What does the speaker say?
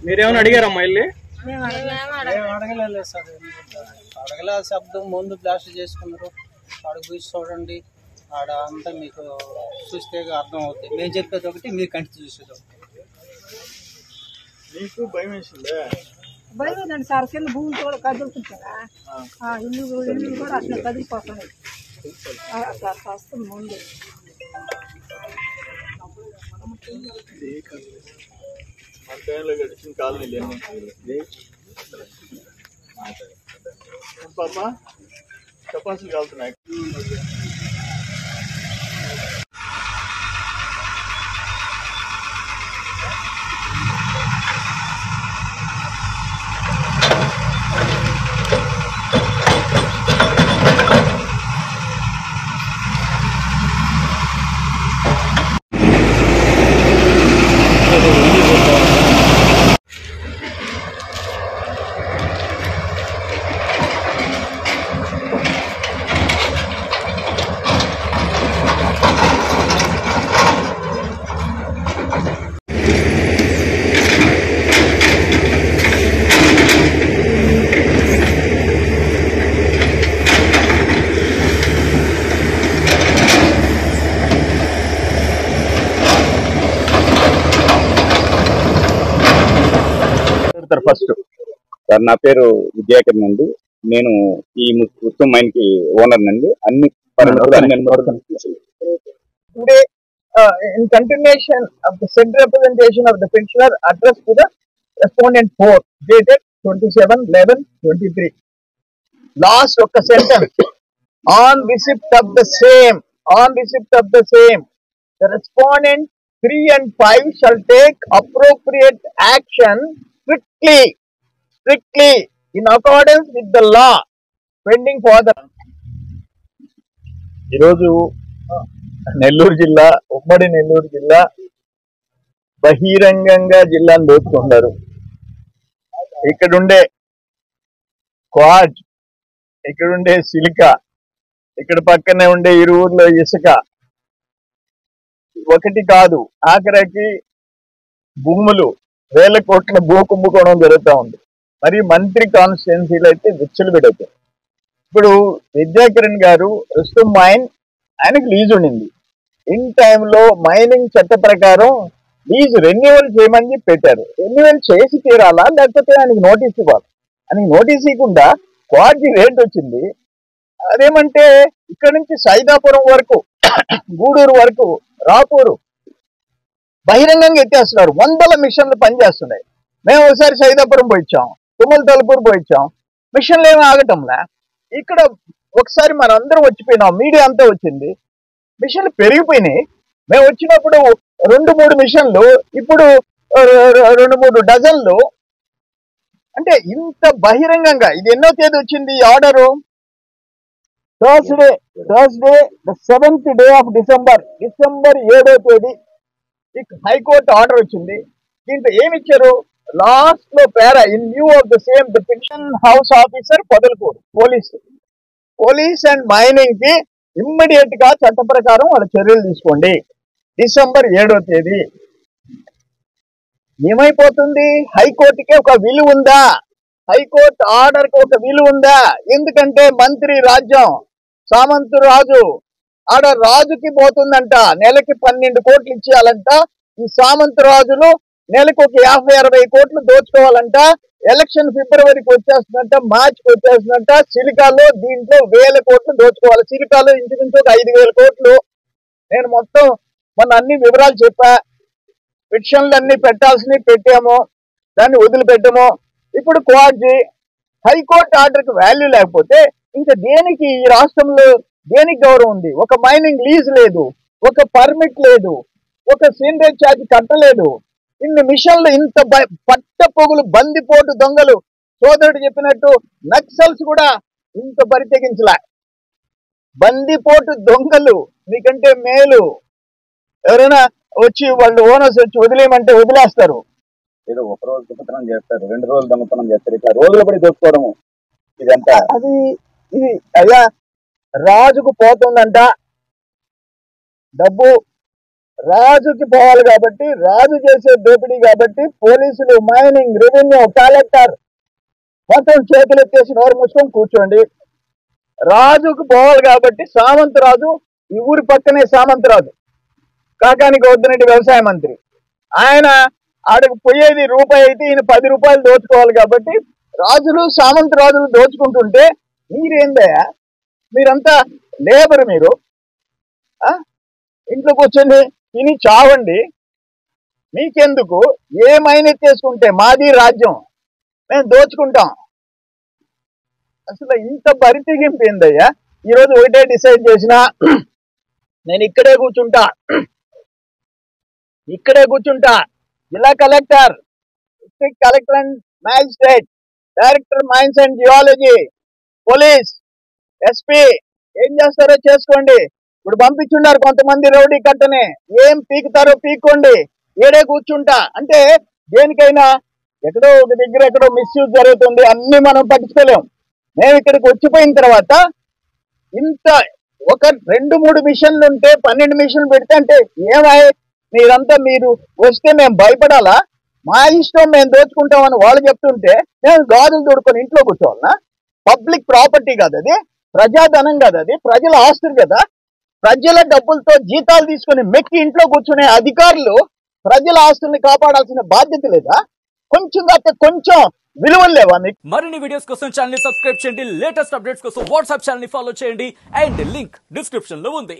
మీరేమైనా అడిగారమ్మా వెళ్ళి? అడగలేదు సార్, అడగలే. శబ్దం ముందు బ్లాస్ట్ చేసుకున్నారు. అడుగు చూసి చూడండి, ఆడ అంతా మీకు చూస్తే అర్థం అవుతుంది. మేము చెప్పేది ఒకటి, మీరు కంటి చూసేది ఒకటి. మీకు భయం వేసిందే? భయం ఏంటండి సార్, కింద భూమి కూడా కదులుతుంటారా, ఇల్లు కూడా అట్లా కదిలిపోతున్నాయి వస్తుంది ముందు. గడిచిన కాలనీ టపాసులు కాలుతున్నాయి. ఫస్ట్ సార్, నా పేరు విజయకరణ్ అండి. నేను ఈ ఉత్తమ మైన్ కి ఓనర్ నండి. అన్ని in continuation of the said representation of the petitioner addressed to the respondent 4 dated 27/11/23. Last of the sentence, on receipt of the same, the respondent 3 and 5 shall take appropriate action strictly in accordance with the law pending further. ఈరోజు నెల్లూరు జిల్లా, ఉమ్మడి నెల్లూరు జిల్లా బహిరంగంగా జిల్లాను దోచుకుంటారు. ఇక్కడుండే quartz, ఇక్కడుండే సిలిక, ఇక్కడ పక్కనే ఉండే ఇరువురులో ఇసుక, ఒకటి కాదు ఆఖరికి భూములు, వేల కోట్ల భూ కుంభకోణం జరుగుతూ ఉంది. మరి మంత్రి కాన్స్టిట్యున్సీలో అయితే విచ్చలు పెడతారు. ఇప్పుడు విద్యాకిరణ్ గారు రుస్తుం మైన్ ఆయనకు లీజ్ ఉండింది. ఇన్ టైంలో మైనింగ్ చట్ట ప్రకారం లీజ్ రెన్యువల్ చేయమని పెట్టారు. రెన్యువల్ చేసి తీరాలా, లేకపోతే ఆయనకి నోటీస్ ఇవ్వాలి. ఆయనకి నోటీస్ ఇవ్వకుండా క్వార్జీ రేట్ వచ్చింది. అదేమంటే ఇక్కడ నుంచి సైదాపురం వరకు, గూడూరు వరకు, రాపూరు బహిరంగంగా ఎత్తేస్తున్నారు. 100 మిషన్లు పనిచేస్తున్నాయి. మేము ఒకసారి సైదాపురం పోయిచ్చాం, తుమ్మల తలుపూరు పోయిచ్చాం, మిషన్లు ఏమి ఆగటంలా. ఇక్కడ ఒకసారి మనందరం వచ్చిపోయినాం, మీడియా అంతా వచ్చింది, మిషన్లు పెరిగిపోయినాయి. మేము వచ్చినప్పుడు 2-3 మిషన్లు, ఇప్పుడు 2-3 డజన్లు. అంటే ఇంత బహిరంగంగా. ఇది ఎన్నో తేదీ వచ్చింది ఈ order? Thursday the 7th day of December 7వ తేదీ హైకోర్టు ఆర్డర్ వచ్చింది. దీంట్లో ఏమి ఇచ్చారు? లాస్ట్ లో para, in view of the same the petition house officer Podalakuru police and mining కి ఇమ్మీడియట్ గా చట్ట ప్రకారం వాళ్ళ చర్యలు తీసుకోండి. డిసెంబర్ 7వ తేదీ ఏమైపోతుంది? హైకోర్టుకి ఒక విలువ ఉందా? హైకోర్టు ఆర్డర్ కి ఒక విలువ ఉందా? ఎందుకంటే మంత్రి రాజ్యం, సామంతు రాజు ఆర్డర్ రాజుకి పోతుందంట. నెలకి 12 కోట్లు ఇచ్చేయాలంట. ఈ సామంతు రాజులు నెలకు ఒక 50-60 కోట్లు దోచుకోవాలంట. ఎలక్షన్ ఫిబ్రవరికి వచ్చేస్తుందంట, మార్చికి వచ్చేస్తుందంట. సిలికాలో దీంట్లో 1000 కోట్లు దోచుకోవాలి. సిలికాలో ఇంచుమించు ఒక 5000 కోట్లు. నేను మొత్తం మొన్న అన్ని వివరాలు చెప్పా. పిటిషన్లు అన్ని పెట్టాల్సినవి పెట్టాము, దాన్ని వదిలిపెట్టాము. ఇప్పుడు క్వార్జీ హైకోర్టు ఆర్డర్కి వాల్యూ లేకపోతే ఇంకా దేనికి ఈ రాష్ట్రంలో దేనికి గౌరవం ఉంది? ఒక మైనింగ్ లీజ్ లేదు, ఒక పర్మిట్ లేదు, ఒక సీనరేజ్ ఛార్జ్ కట్టలేదు. ఇన్ని మిషన్లు, ఇంత పట్ట పొగులు, బందిపోటు దొంగలు, సోదరుడు చెప్పినట్టు నక్సల్స్ కూడా ఇంత పరితెగించలే. బందిపోటు దొంగలు మీకంటే మేలు. ఎవరైనా వచ్చి వాళ్ళు ఓనర్స్ వచ్చి వదిలేయమంటే వదిలేస్తారు. ఏదో ఒక రోజు దొంగతనం చేస్తారు, 2 రోజులు దొంగతనం చేస్తారు, ఇట్లా రోజులు పడి దొరుకుకోవడము ఇదంతా. ఇది అయ్యా రాజుకు పోతుందంట డబ్బు. రాజుకి పోవాలి కాబట్టి, రాజు చేసే దోపిడీ కాబట్టి పోలీసులు, మైనింగ్, రెవెన్యూ, కలెక్టర్ మొత్తం చేతులు ఎత్తేసి నోరు మూసుకొని కూర్చోండి. రాజుకు పోవాలి కాబట్టి సామంతరాజు, ఈ ఊరి పక్కనే సామంతరాజు, కాకాని గోవర్ధన్ రెడ్డి వ్యవసాయ మంత్రి, ఆయన ఆడకు పోయేది రూపాయి అయితే ఈయన 10 రూపాయలు దోచుకోవాలి కాబట్టి రాజులు సామంతరాజులు దోచుకుంటుంటే మీరేందయ్యా, మీరంతా లేబర్, మీరు ఇంట్లో కూర్చొని తిని చావండి, మీకెందుకు? ఏమైనా ఎత్తేసుకుంటే మాది రాజ్యం, మేము దోచుకుంటాం. అసలు ఇంత పరితిగింపు ఏందయ్యా? ఈరోజు ఒకటే డిసైడ్ చేసినా, నేను ఇక్కడే కూర్చుంటా, జిల్లా collector, district collector and magistrate, director mines and geology, police, SP ఏం చేస్తారో చేసుకోండి. ఇప్పుడు పంపించున్నారు కొంతమంది రౌడీ కట్టనే, ఏం పీకుతారో పీక్కోండి, ఏడే కూర్చుంటా అంటే దేనికైనా ఎక్కడో ఒక దగ్గర ఎక్కడో మిస్యూజ్ జరుగుతుంది, అన్ని మనం పట్టించుకోలేం. మేము ఇక్కడికి వచ్చిపోయిన తర్వాత ఇంత ఒక 2-3 మిషన్లు ఉంటే 12 మిషన్లు పెడితే అంటే ఏమాయి మీరంతా, మీరు వస్తే మేము భయపడాలా? మా ఇష్టం, మేము దోచుకుంటామని వాళ్ళు చెప్తుంటే మేము గాజులు తోడుకొని ఇంట్లో కూర్చోవాలనా? పబ్లిక్ ప్రాపర్టీ కదా అది, ప్రజాధనం కదా అది, ప్రజల ఆస్తులు కదా. ప్రజల డబ్బులతో జీతాలు తీసుకుని మెక్కి ఇంట్లో కూర్చునే అధికారులు ప్రజల ఆస్తుల్ని కాపాడాల్సిన బాధ్యత లేదా? కొంచెం కాకపోతే కొంచెం విలువలు లేవా మీకు? మరిన్ని వీడియోస్ కోసం ఛానల్ ని సబ్స్క్రైబ్ చేయండి, లేటెస్ట్ అప్డేట్స్ కోసం వాట్సాప్ ఛానల్ ని ఫాలో చేయండి, అండ్ లింక్ డిస్క్రిప్షన్ లో ఉంది.